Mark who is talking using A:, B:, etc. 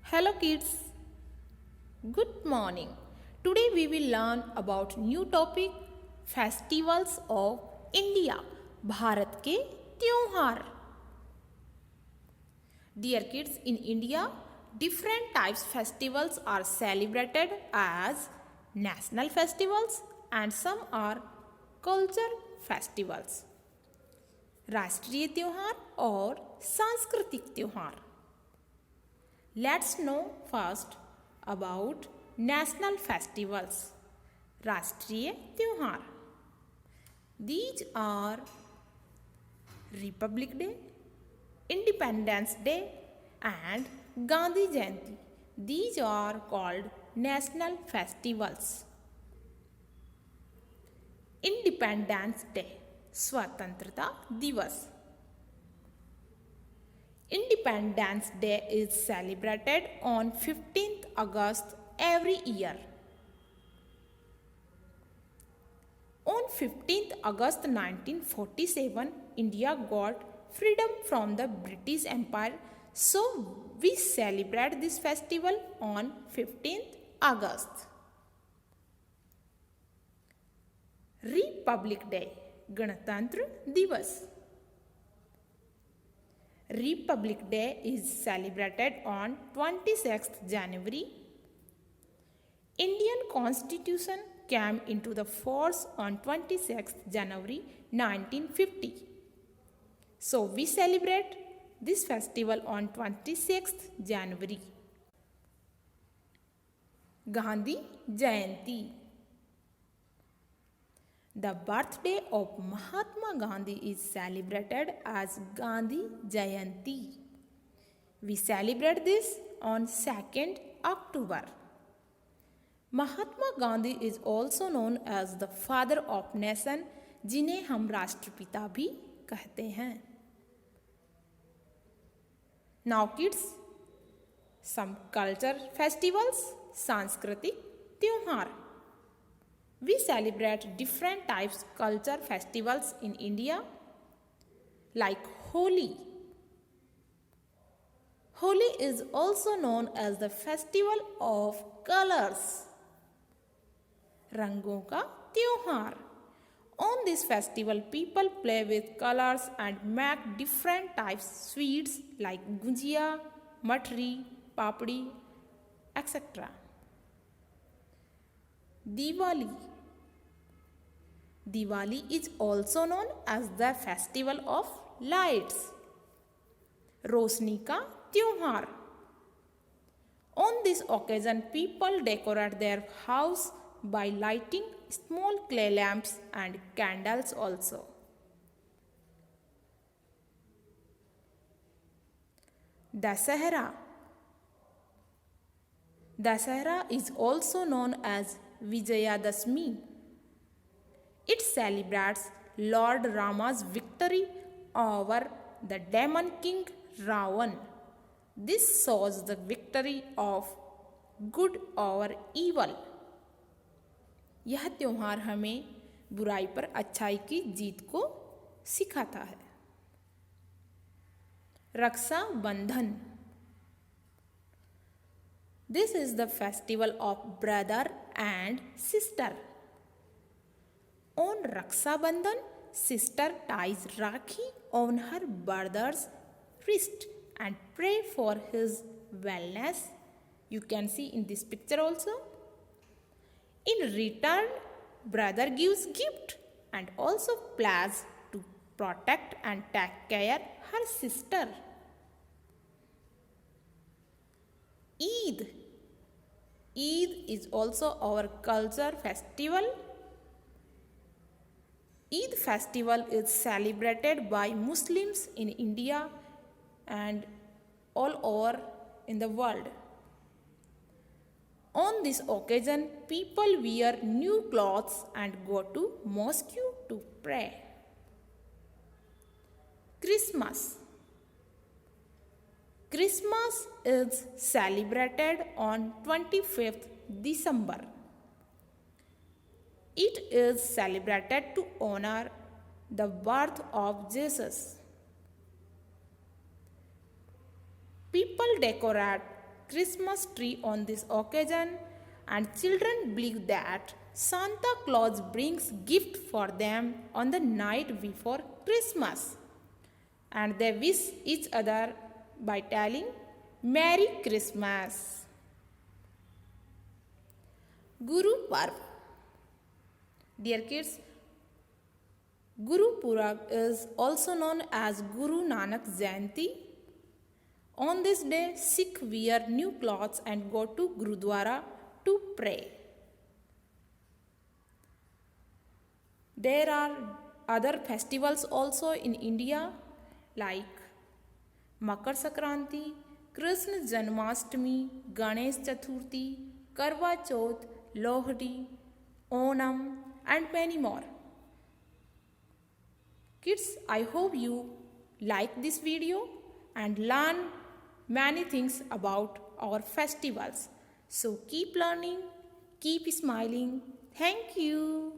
A: Hello kids, good morning. Today we will learn about new topic festivals of India. Bharat के त्योहार. Dear kids, in India, different types festivals are celebrated as national festivals and some are culture festivals. राष्ट्रीय त्योहार और सांस्कृतिक त्योहार. Let's know first about national festivals. राष्ट्रीय त्योहार. These are Republic Day, Independence Day and Gandhi Jayanti. These are called national festivals. Independence Day, स्वतंत्रता दिवस. Independence Day is celebrated on 15th August every year. On 15th August 1947, India got freedom from the British Empire, so we celebrate this festival on 15th August. Republic Day, गणतंत्र दिवस. Republic Day is celebrated on 26th January. Indian Constitution came into the force on 26th January 1950. So we celebrate this festival on 26th January. Gandhi Jayanti. The birthday of Mahatma Gandhi is celebrated as Gandhi Jayanti. We celebrate this on 2nd October. Mahatma Gandhi is also known as the father of nation, जिन्हें हम राष्ट्रपिता भी कहते हैं. Now kids, some culture festivals, सांस्कृतिक त्योहार. We celebrate different types culture festivals in India like Holi. Holi is also known as the festival of colors. रंगों का त्योहार. On this festival, people play with colors and make different types sweets like gujia, mathri, papdi, etc. Diwali. Diwali is also known as the festival of lights. रोशनी का त्योहार. On this occasion, people decorate their house by lighting small clay lamps and candles also. Dasahara. Dasahara is also known as Vijayadashmi. It celebrates Lord Rama's victory over the demon king Ravan. This shows the victory of good over evil. यह त्योहार हमें बुराई पर अच्छाई की जीत को सिखाता है. रक्षा बंधन. This is the festival of brother and sister. On Raksha Bandhan, sister ties Rakhi on her brother's wrist and pray for his wellness. You can see in this picture also. In return, brother gives gift and also pledges to protect and take care her sister. Eid. Eid is also our culture festival. Eid festival is celebrated by Muslims in India and all over in the world. On this occasion, people wear new clothes and go to mosque to pray. Christmas. Christmas is celebrated on 25th December. It is celebrated to honor the birth of Jesus. People decorate Christmas tree on this occasion, and children believe that Santa Claus brings gift for them on the night before Christmas, and they wish each other by telling Merry Christmas. Guru Parv. Dear kids, Guru Purab is also known as Guru Nanak Jayanti. On this day, Sikh wear new clothes and go to Gurudwara to pray. There are other festivals also in India like Makar Sankranti, Krishna Janmashtami, Ganesh Chaturthi, Karwa Chauth, Lohri, Onam, and many more. Kids, I hope you like this video and learn many things about our festivals. So keep learning, keep smiling. Thank you.